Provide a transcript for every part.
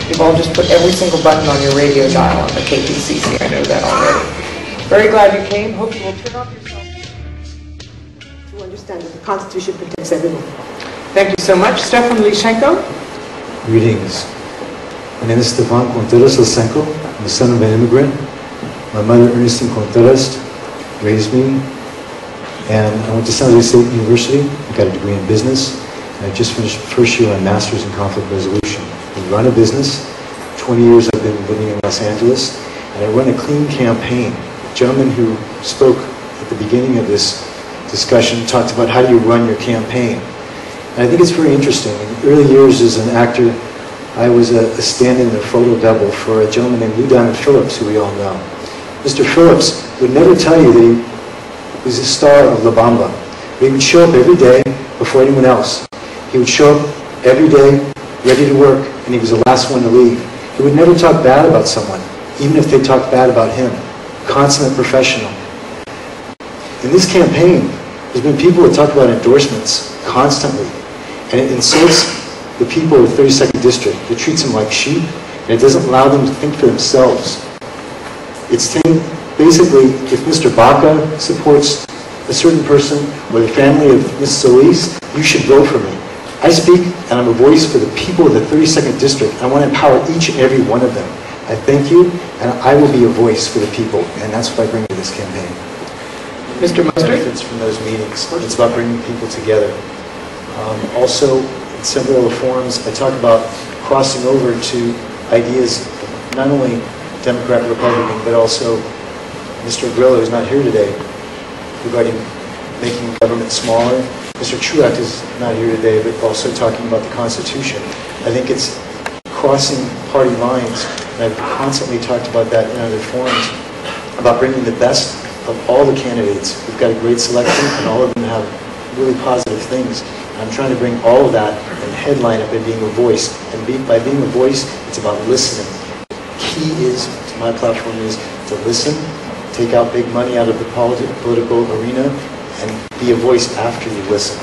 You've all just put every single button on your radio dial on the KPCC. I know that already. Very glad you came. Hope you will turn off yourself to understand that the Constitution protects everyone. Thank you so much. Stefan Lishenko. Greetings. My name is Stefan Contreras Lisenko. I'm the son of an immigrant. My mother, Ernestine Contreras, raised me. And I went to San Jose State University. I got a degree in business. And I just finished first year on Masters in Conflict Resolution. I run a business. 20 years I've been living in Los Angeles. And I run a clean campaign. The gentleman who spoke at the beginning of this discussion talked about how do you run your campaign. And I think it's very interesting. In the early years as an actor, I was a stand-in and a photo double for a gentleman named Lou Diamond Phillips, who we all know. Mr. Phillips would never tell you that he was a star of La Bamba. But he would show up every day before anyone else. He would show up every day, ready to work, and he was the last one to leave. He would never talk bad about someone, even if they talked bad about him. Consummate professional. In this campaign, there's been people that talk about endorsements constantly, and it insults the people of 32nd District. It treats them like sheep, and it doesn't allow them to think for themselves. It's saying, basically, if Mr. Baca supports a certain person or the family of Mrs. Solis, you should vote for me. I speak, and I'm a voice for the people of the 32nd District. I want to empower each and every one of them. I thank you, and I will be a voice for the people, and that's what I bring to this campaign. Mr. Mustard? Benefits from those meetings. It's about bringing people together. Also, in several forums, I talk about crossing over to ideas, not only Democrat, Republican, but also Mr. Grillo, who's not here today, regarding making government smaller. Mr. Truax is not here today, but also talking about the Constitution. I think it's crossing party lines, and I've constantly talked about that in other forums, about bringing the best of all the candidates. We've got a great selection, and all of them have really positive things. I'm trying to bring all of that and headline it by being a voice. And by being a voice, it's about listening. The key is, to my platform, is to listen, take out big money out of the political arena, and be a voice after you listen.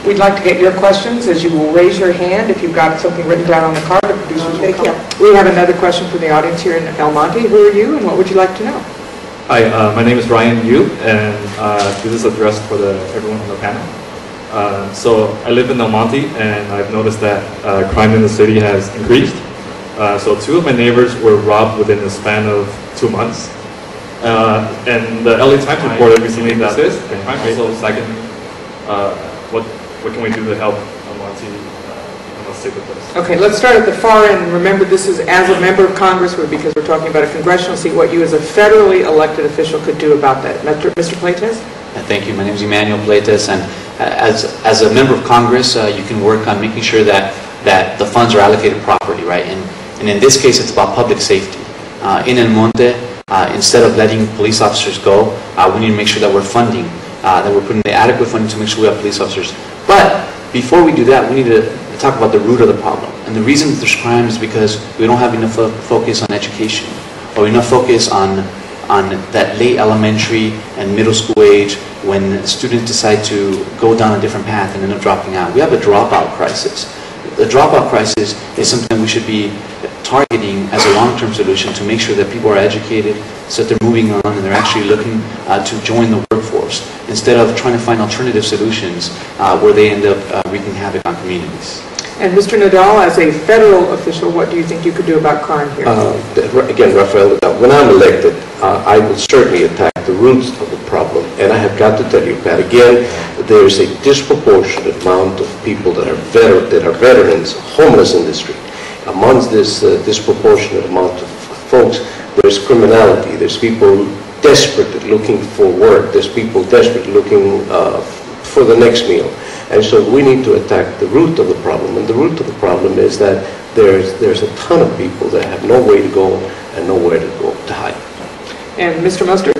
We'd like to get your questions, as you will raise your hand if you've got something written down on the card. The producers will come. We have another question from the audience here in El Monte. Who are you, and what would you like to know? Hi, my name is Ryan Yu, and this is addressed for everyone on the panel. So I live in El Monte, and I've noticed that crime in the city has increased. So 2 of my neighbors were robbed within the span of 2 months. And the LA Times reported recently that crime also second. What can we do to help El Monte stick with this? Okay, let's start at the far end. Remember, this is as a member of Congress, because we're talking about a congressional seat, what you as a federally elected official could do about that. Mr. Pleitez? Thank you. My name is Emmanuel Pleitez, and as a member of Congress, you can work on making sure that the funds are allocated properly, right? And in this case, it's about public safety. In El Monte, instead of letting police officers go, we need to make sure that we're funding, that we're putting the adequate funding to make sure we have police officers. But before we do that, we need to talk about the root of the problem. And the reason that there's crime is because we don't have enough focus on education, or enough focus on that late elementary and middle school age when students decide to go down a different path and end up dropping out. We have a dropout crisis. The dropout crisis is something we should be targeting as a long-term solution to make sure that people are educated, so that they're moving on and they're actually looking to join the workforce, instead of trying to find alternative solutions where they end up wreaking havoc on communities. And Mr. Nadal, as a federal official, what do you think you could do about crime here? Again, Rafael, when I'm elected, I will certainly attack the roots of the problem. And I have got to tell you, Pat, again, there's a disproportionate amount of people that are veterans, homeless industry. Amongst this disproportionate amount of folks, there's criminality. There's people desperately looking for work. There's people desperately looking for the next meal. And so we need to attack the root of the problem. And the root of the problem is that there's a ton of people that have no way to go and nowhere to go to hide. And Mr. Mustard?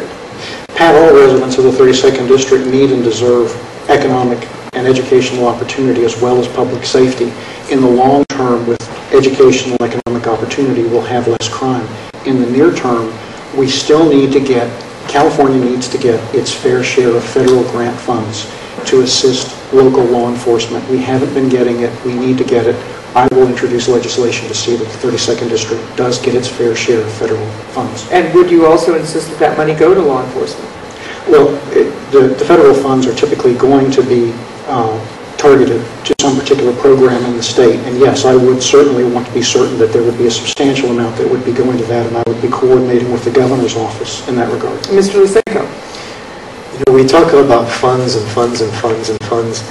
Pat, all residents of the 32nd District need and deserve economic and educational opportunity as well as public safety. In the long term, with educational and economic opportunity, we'll have less crime. In the near term, we still need to get, California needs to get its fair share of federal grant funds to assist local law enforcement. We haven't been getting it. We need to get it. I will introduce legislation to see that the 32nd District does get its fair share of federal funds. And would you also insist that that money go to law enforcement? Well, the federal funds are typically going to be targeted to some particular program in the state. And yes, I would certainly want to be certain that there would be a substantial amount that would be going to that, and I would be coordinating with the governor's office in that regard. Mr. Lysenko? You know, we talk about funds and funds and funds and funds,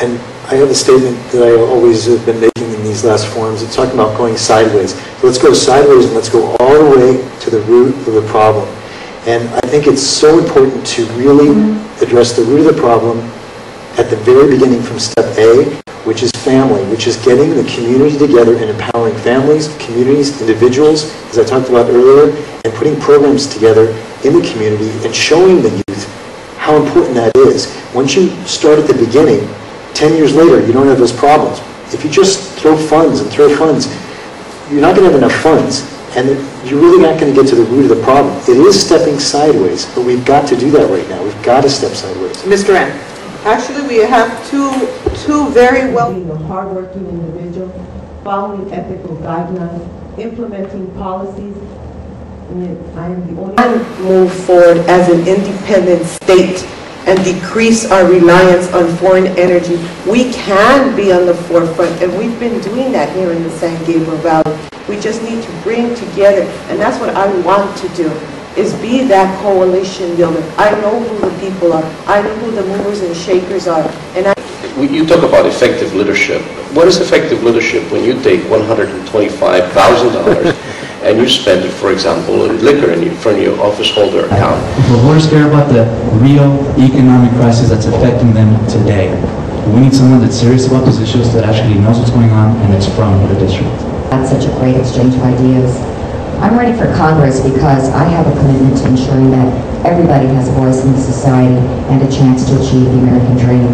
and I have a statement that I always have been making in these last forums. It's talking about going sideways. So let's go sideways and let's go all the way to the root of the problem. And I think it's so important to really address the root of the problem at the very beginning from step A, which is family, which is getting the community together and empowering families, communities, individuals, as I talked about earlier, and putting programs together in the community and showing the youth how important that is. Once you start at the beginning, 10 years later, you don't have those problems. If you just throw funds and throw funds, you're not going to have enough funds, and you're really not going to get to the root of the problem. It is stepping sideways, but we've got to do that right now. We've got to step sideways. Mr. N. Actually, we have two very well... Being a hardworking individual, following ethical guidelines, implementing policies, and I am the only... And move forward as an independent state and decrease our reliance on foreign energy. We can be on the forefront, and we've been doing that here in the San Gabriel Valley. We just need to bring together, and that's what I want to do, is be that coalition builder. I know who the people are. I know who the movers and shakers are. And You talk about effective leadership. What is effective leadership when you take $125,000 and you spend it, for example, on liquor from your office holder account? But voters care about the real economic crisis that's affecting them today. We need someone that's serious about those issues, that actually knows what's going on, and it's from the district. That's such a great exchange of ideas. I'm ready for Congress because I have a commitment to ensuring that everybody has a voice in society and a chance to achieve the American dream.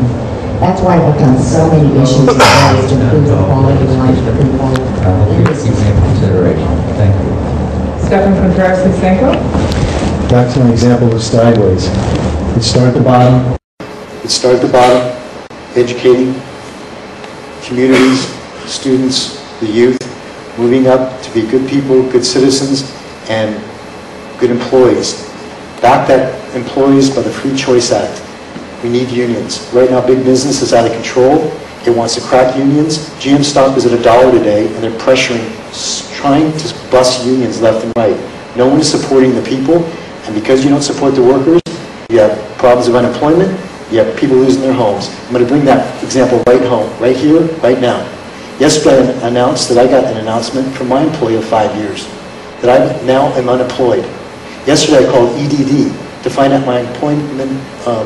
That's why I worked on so many issues and ways to improve the quality of life for people in this consideration. Thank you. Stefan Contreras-Lysenko? Back to my example of sideways. Let's start at the bottom. Let's start at the bottom, educating communities, students, the youth, moving up to be good people, good citizens, and good employees. Back that employees by the Free Choice Act. We need unions. Right now, big business is out of control. It wants to crack unions. GM stock is at $1 today, and they're pressuring, trying to bust unions left and right. No one is supporting the people, and because you don't support the workers, you have problems of unemployment, you have people losing their homes. I'm going to bring that example right home, right here, right now. Yesterday, I announced that I got an announcement from my employee of 5 years, that I now am unemployed. Yesterday, I called EDD to find out my employment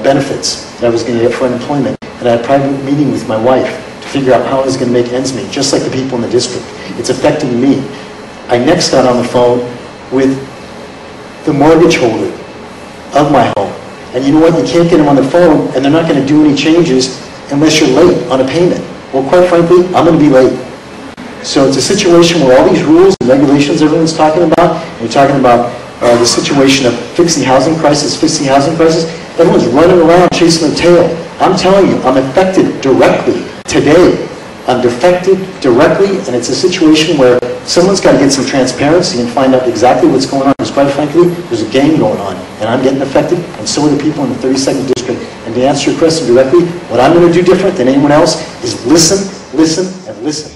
benefits that I was going to get for unemployment. And I had a private meeting with my wife to figure out how I was going to make ends meet, just like the people in the district. It's affecting me. I next got on the phone with the mortgage holder of my home. And you know what? You can't get them on the phone, and they're not going to do any changes unless you're late on a payment. Well, quite frankly, I'm going to be late. So it's a situation where all these rules and regulations everyone's talking about, and you're talking about the situation of fixing housing crisis, everyone's running around chasing their tail. I'm telling you, I'm affected directly today. I'm affected directly, and it's a situation where someone's got to get some transparency and find out exactly what's going on, because quite frankly, there's a game going on, and I'm getting affected, and so are the people in the 32nd District. And to answer your question directly, what I'm going to do different than anyone else is listen, listen, and listen.